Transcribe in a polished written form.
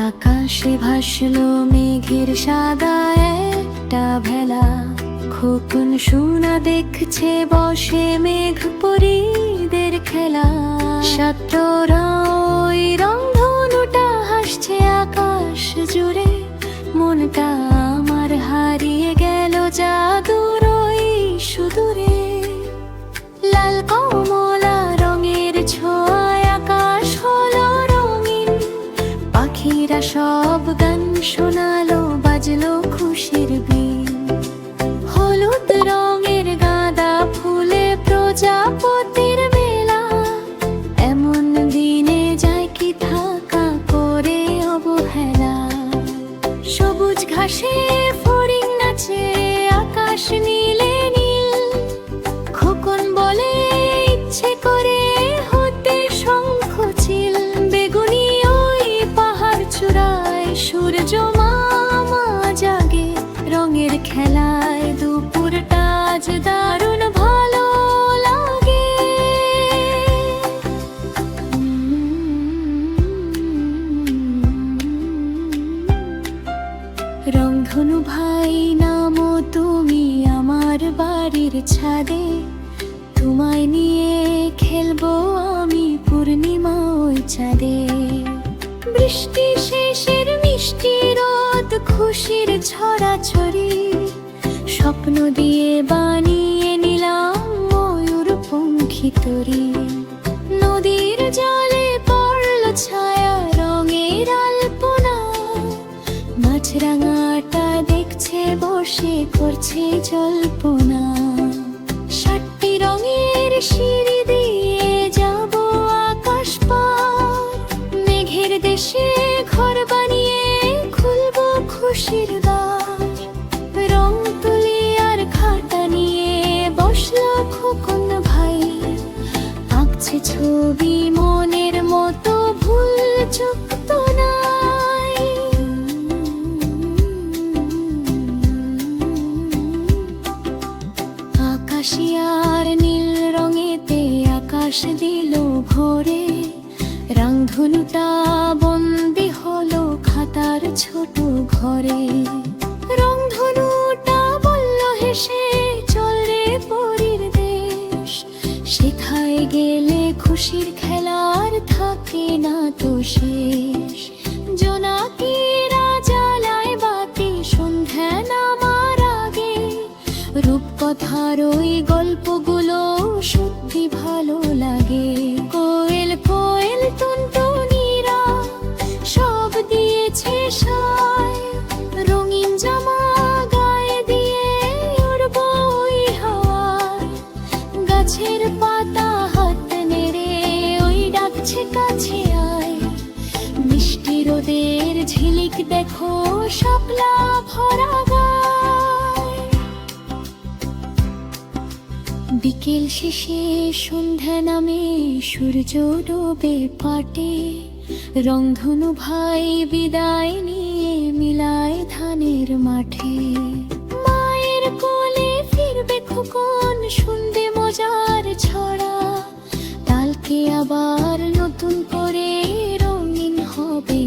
আকাশে ভাসলো মেঘের সাদা একটা ভেলা, খোকন সোনা দেখছে বসে মেঘ পরীদের খেলা। সাতরা ওই রংধনুটা হাসছে আকাশ জুড়ে, মনটা আমার হারিয়ে গেল জাদুর ওই সুদূরে। লাল কমলা রঙের ছোঁয়ায় আকাশ হলো রঙিন, পাখিরা সব গান শোনালো, বাজলো খুশির বিন। হলুদ রঙের গাঁদা ফুলে প্রজাপতির মেলা, এমন দিনে যায় কি থাকা করে অবহেলা। সবুজ ঘাসে ফড়িং নাচে আকাশ নীলে নীল, খোকন বলে ইচ্ছে করে হতে শঙ্খচিল। বেগুনি ওই পাহাড় চূড়ায় সূর্য মামা জাগে, রঙের খেলায় দুপুরটা আজ দারুণ ভালো লাগে। রংধনু ভাই নামো তুমি আমার বাড়ির ছাদে, তোমায় নিয়ে খেলবো আমি পূর্ণিমা ওই চাঁদে। বৃষ্টি শেষের মিষ্টি রোদ, খুশির ছড়াছড়ি, স্বপ্ন দিয়ে বানিয়ে নিলাম ময়ূর পঙ্খী তরি। নদীর জলে পড়ল ছায়া রঙের আলপনা, মাছরাঙাটা দেখছে বসে করছে জল্পনা। 7টি রঙের সিঁড়ি দিয়ে যাব আকাশ পার, মেঘের দেশে ঘর বানিয়ে খুলবো খুশির দ্বার। রং তুলি আর খাতা নিয়ে বসলো খোকন ভাই, আঁকছে ছবি মনের মতো, ভুল চোখ তো নাই। আকাশিয়ার নীল রঙেতে আকাশ দিল ভরে, রংধনুটা বন্দি হলো খাতার ছোট ঘরে। রংধনুটা বলল হেসে, চল রে পরীর দেশ, সেখায় গেলে খুশির খেলার থাকে না তো শেষ। জোনাকিরা জ্বালায় বাতি সন্ধ্যা নামার আগে, রূপকথার ওই গল্পগুলো সত্যি ভালো লাগে। কোয়েল কোয়েল টুনটুনিরা সব দিয়েছে সায়, রঙিন জামা গায়ে দিয়ে উড়বো ওই হাওয়ায়। গাছের পাতা হাত নেড়ে ওই ডাকছে কাছে আয়, মিষ্টি রোদের ঝিলিক দেখো শাপলা ভরা গায়। বিকেল শেষে সন্ধ্যা নামে সূর্য ডোবে পাটে, রংধনু ভাই বিদায় নিয়ে মিলায় ধানের মাঠে। মায়ের কোলে ফিরবে খোকন, শুনবে মজার ছড়া, কালকে আবার নতুন করে রঙিন হবে।